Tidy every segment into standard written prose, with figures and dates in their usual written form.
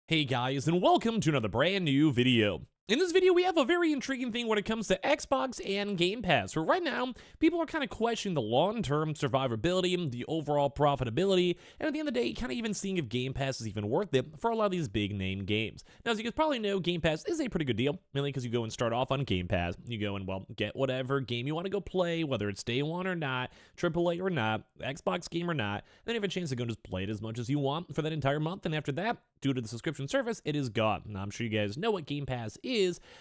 Hey guys, and welcome to another brand new video. In this video, we have a very intriguing thing when it comes to Xbox and Game Pass, where right now, people are kind of questioning the long-term survivability, the overall profitability, and at the end of the day, kind of even seeing if Game Pass is even worth it for a lot of these big-name games. Now, as you guys probably know, Game Pass is a pretty good deal, mainly because you go and start off on Game Pass. You go and, well, get whatever game you want to go play, whether it's day one or not, AAA or not, Xbox game or not, then you have a chance to go and just play it as much as you want for that entire month, and after that, due to the subscription service, it is gone. Now, I'm sure you guys know what Game Pass is,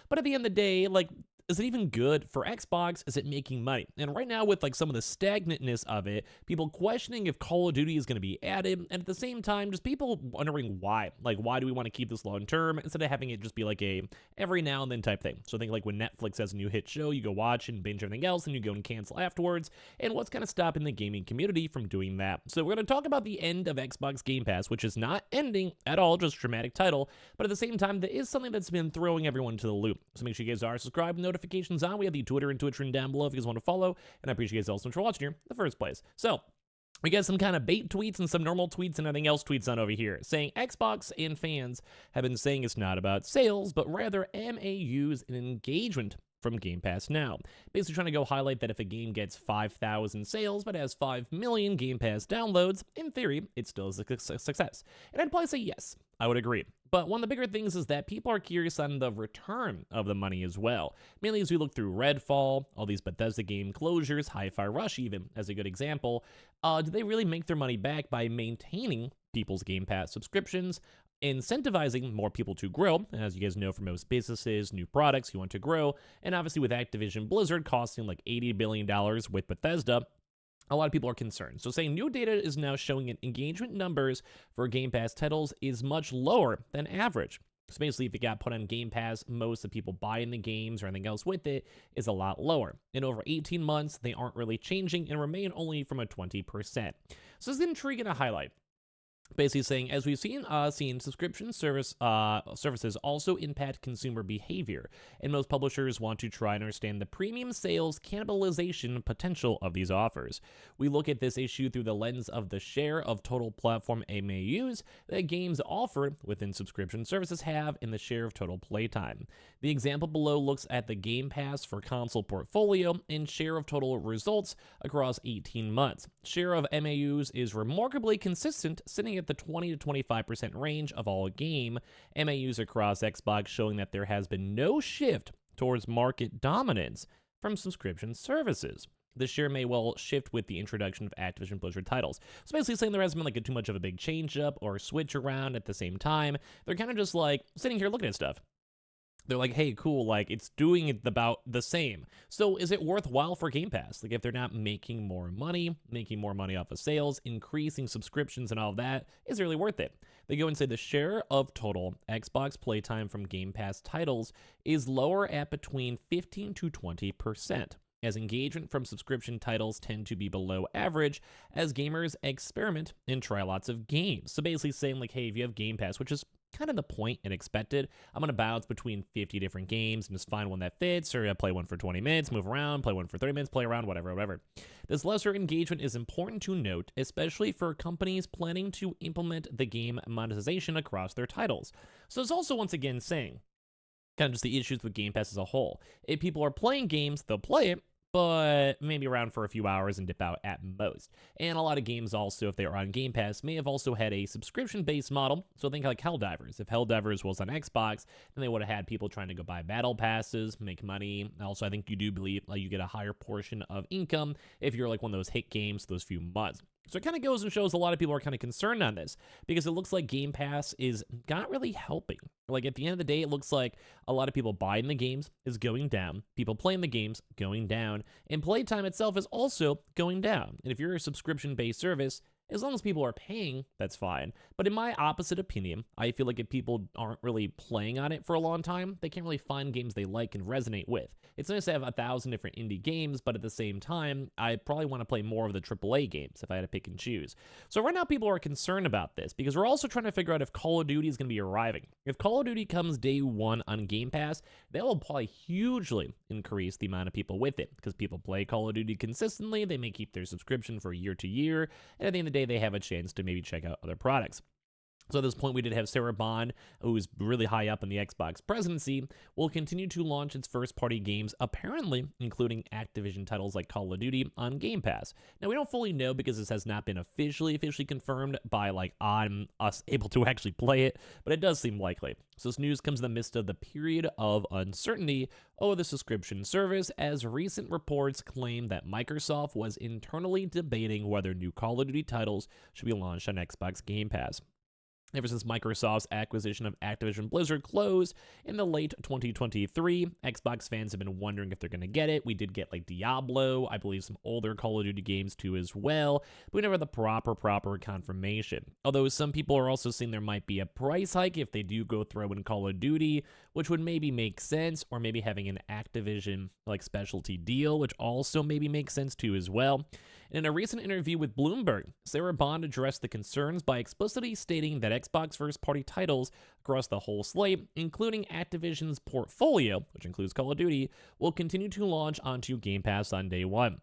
but at the end of the day, like, is it even good for Xbox? Is it making money? And right now, with like some of the stagnantness of it, people questioning if Call of Duty is going to be added, and at the same time, just people wondering why. Like, why do we want to keep this long term instead of having it just be like a every now and then type thing? So think like when Netflix has a new hit show, you go watch and binge everything else, and you go and cancel afterwards. And what's kind of stopping the gaming community from doing that? So we're going to talk about the end of Xbox Game Pass, which is not ending at all, just dramatic title. But at the same time, there is something that's been throwing everyone to the loop. So make sure you guys are subscribed, notifications on. We have the Twitter and Twitch link down below if you guys want to follow. And I appreciate you guys all so much for watching here in the first place. So we got some kind of bait tweets and some normal tweets and everything else tweets on over here, saying Xbox and fans have been saying it's not about sales, but rather MAUs and engagement from Game Pass Now. Basically trying to go highlight that if a game gets 5,000 sales but has 5 million Game Pass downloads, in theory, it still is a success. And I'd probably say yes, I would agree. But one of the bigger things is that people are curious on the return of the money as well. Mainly as we look through Redfall, all these Bethesda game closures, Hi-Fi Rush even, as a good example. Do they really make their money back by maintaining people's Game Pass subscriptions, incentivizing more people to grow? As you guys know, for most businesses, new products, you want to grow. And obviously with Activision Blizzard costing like $80 billion with Bethesda, a lot of people are concerned. So saying new data is now showing engagement numbers for Game Pass titles is much lower than average. So basically, if it got put on Game Pass, most of the people buying the games or anything else with it is a lot lower. In over 18 months, they aren't really changing and remain only from a 20%. So this is intriguing to highlight. Basically saying, as we've seen subscription services also impact consumer behavior, and most publishers want to try and understand the premium sales cannibalization potential of these offers. We look at this issue through the lens of the share of total platform MAUs that games offered within subscription services have in the share of total playtime. The example below looks at the Game Pass for console portfolio and share of total results across 18 months. Share of MAUs is remarkably consistent, sitting at the 20 to 25% range of all game MAUs across Xbox, showing that there has been no shift towards market dominance from subscription services. The share may well shift with the introduction of Activision Blizzard titles. So basically saying there hasn't been like too much of a big change up or switch around at the same time. They're kind of just like sitting here looking at stuff. They're like, hey, cool, like, it's doing it about the same. So is it worthwhile for Game Pass? Like, if they're not making more money off of sales, increasing subscriptions and all of that, is it really worth it? They go and say the share of total Xbox playtime from Game Pass titles is lower at between 15 to 20%. As engagement from subscription titles tend to be below average as gamers experiment and try lots of games. So basically saying like, hey, if you have Game Pass, which is kind of the point and expected, I'm going to bounce between 50 different games and just find one that fits, or play one for 20 minutes, move around, play one for 30 minutes, play around, whatever. This lesser engagement is important to note, especially for companies planning to implement the game monetization across their titles. So it's also once again saying, kind of just the issues with Game Pass as a whole. If people are playing games, they'll play it, but maybe around for a few hours and dip out at most. And a lot of games also, if they are on Game Pass, may have also had a subscription-based model. So think like Helldivers. If Helldivers was on Xbox, then they would have had people trying to go buy battle passes, make money. Also, I think you do believe like you get a higher portion of income if you're like one of those hit games those few months. So it kind of goes and shows a lot of people are kind of concerned on this because it looks like Game Pass is not really helping. Like at the end of the day, it looks like a lot of people buying the games is going down, people playing the games going down, and playtime itself is also going down. And if you're a subscription-based service, as long as people are paying, that's fine. But in my opposite opinion, I feel like if people aren't really playing on it for a long time, they can't really find games they like and resonate with. It's nice to have 1,000 different indie games, but at the same time, I probably want to play more of the AAA games if I had to pick and choose. So right now, people are concerned about this because we're also trying to figure out if Call of Duty is going to be arriving. If Call of Duty comes day one on Game Pass, that will probably hugely increase the amount of people with it because people play Call of Duty consistently. They may keep their subscription for year to year, and at the end of the day, they have a chance to maybe check out other products. So at this point, we did have Sarah Bond, who's really high up in the Xbox presidency, will continue to launch its first-party games, apparently including Activision titles like Call of Duty on Game Pass. Now, we don't fully know because this has not been officially confirmed by on us able to actually play it, but it does seem likely. So this news comes in the midst of the period of uncertainty over the subscription service, as recent reports claim that Microsoft was internally debating whether new Call of Duty titles should be launched on Xbox Game Pass. Ever since Microsoft's acquisition of Activision Blizzard closed in the late 2023, Xbox fans have been wondering if they're going to get it. We did get Diablo, I believe some older Call of Duty games too as well, but we never had the proper confirmation. Although some people are also saying there might be a price hike if they do go throw in Call of Duty, which would maybe make sense, or maybe having an Activision specialty deal, which also maybe makes sense too as well. In a recent interview with Bloomberg, Sarah Bond addressed the concerns by explicitly stating that Xbox first-party titles across the whole slate, including Activision's portfolio, which includes Call of Duty, will continue to launch onto Game Pass on day one.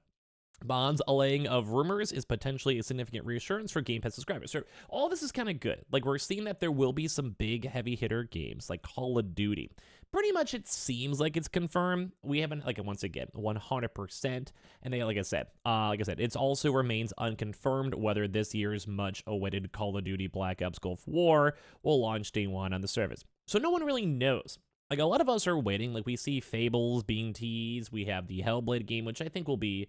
Bond's allaying of rumors is potentially a significant reassurance for Game Pass subscribers. So all this is kind of good. We're seeing that there will be some big heavy hitter games like Call of Duty. Pretty much it seems like it's confirmed. We haven't, once again, 100%. And they, like I said, it also remains unconfirmed whether this year's much awaited Call of Duty Black Ops Gulf War will launch day one on the service. So no one really knows. A lot of us are waiting. We see Fables being teased. We have the Hellblade game, which I think will be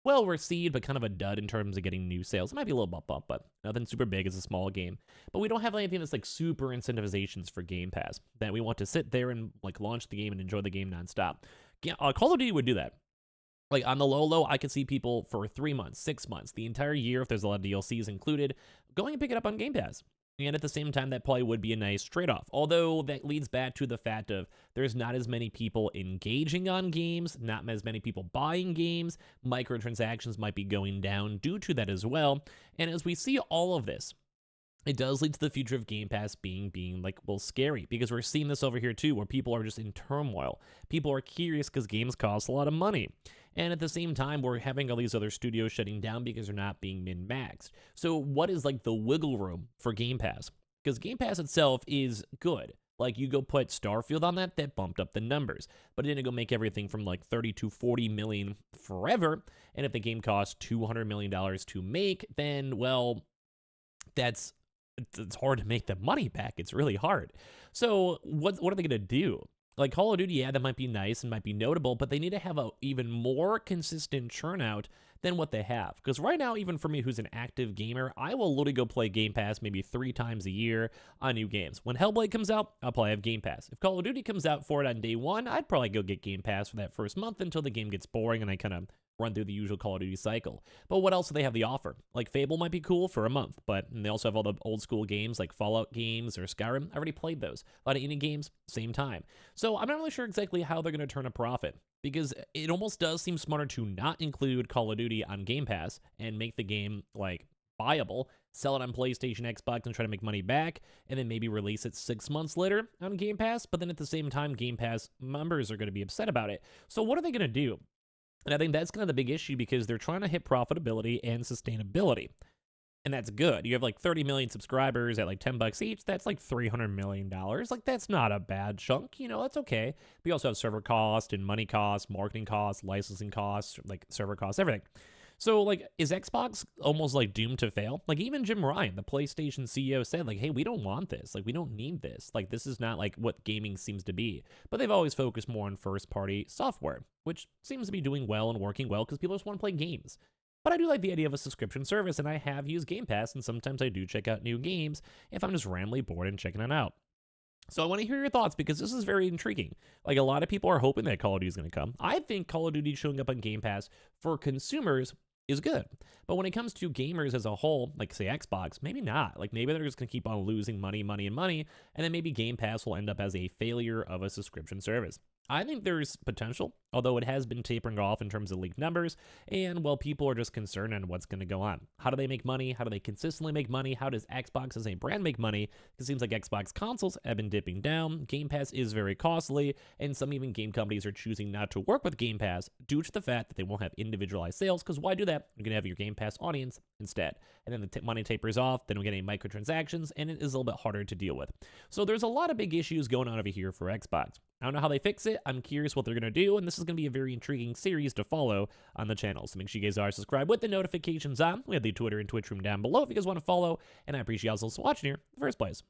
well received, but kind of a dud in terms of getting new sales. It might be a little bump, but nothing super big. It's a small game. But we don't have anything that's super incentivizations for Game Pass, that we want to sit there and launch the game and enjoy the game nonstop. Call of Duty would do that. On the low, I could see people for 3 months, 6 months, the entire year, if there's a lot of DLCs included, going and pick it up on Game Pass. And at the same time, that probably would be a nice trade-off. Although that leads back to the fact of there's not as many people engaging on games, not as many people buying games. Microtransactions might be going down due to that as well. And as we see all of this, it does lead to the future of Game Pass being scary, because we're seeing this over here too, where people are just in turmoil. People are curious because games cost a lot of money. And at the same time, we're having all these other studios shutting down because they're not being min-maxed. So what is the wiggle room for Game Pass? Because Game Pass itself is good. You go put Starfield on that bumped up the numbers. But it didn't go make everything from 30 to 40 million forever. And if the game costs $200 million to make, then, well, it's hard to make the money back. It's really hard. So what are they going to do? Call of Duty, yeah, that might be nice and might be notable, but they need to have a even more consistent churn out than what they have. Because right now, even for me, who's an active gamer, I will literally go play Game Pass maybe 3 times a year on new games. When Hellblade comes out, I'll probably have Game Pass. If Call of Duty comes out for it on day one, I'd probably go get Game Pass for that first month until the game gets boring and I kind of run through the usual Call of Duty cycle. But what else do they have to offer? Fable might be cool for a month, but they also have all the old school games like Fallout games or Skyrim. I already played those. A lot of indie games, same time. So I'm not really sure exactly how they're going to turn a profit, because it almost does seem smarter to not include Call of Duty on Game Pass and make the game viable, sell it on PlayStation, Xbox, and try to make money back, and then maybe release it 6 months later on Game Pass. But then at the same time, Game Pass members are going to be upset about it. So what are they going to do? And I think that's kind of the big issue, because they're trying to hit profitability and sustainability. And that's good. You have 30 million subscribers at $10 each. That's $300 million. That's not a bad chunk. That's okay. We also have server cost and money costs, marketing costs, licensing costs, server costs, everything. So, is Xbox almost doomed to fail? Even Jim Ryan, the PlayStation CEO, said hey, we don't want this. We don't need this. This is not what gaming seems to be. But they've always focused more on first-party software, which seems to be doing well and working well because people just want to play games. But I do like the idea of a subscription service, and I have used Game Pass, and sometimes I do check out new games if I'm just randomly bored and checking it out. So I want to hear your thoughts, because this is very intriguing. A lot of people are hoping that Call of Duty is going to come. I think Call of Duty showing up on Game Pass for consumers is good. But when it comes to gamers as a whole, say Xbox, maybe not. Maybe they're just going to keep on losing money, and then maybe Game Pass will end up as a failure of a subscription service. I think there's potential. although it has been tapering off in terms of leaked numbers, and well, people are just concerned on what's going to go on. How do they make money? How do they consistently make money? How does Xbox as a brand make money? It seems like Xbox consoles have been dipping down, Game Pass is very costly, and some even game companies are choosing not to work with Game Pass due to the fact that they won't have individualized sales, because why do that? You're going to have your Game Pass audience instead. And then the money tapers off, then we get any microtransactions, and it is a little bit harder to deal with. So there's a lot of big issues going on over here for Xbox. I don't know how they fix it. I'm curious what they're going to do, and this is going to be a very intriguing series to follow on the channel. So make sure you guys are subscribed with the notifications on. We have the Twitter and Twitch room down below if you guys want to follow, and I appreciate you also watching here in the first place.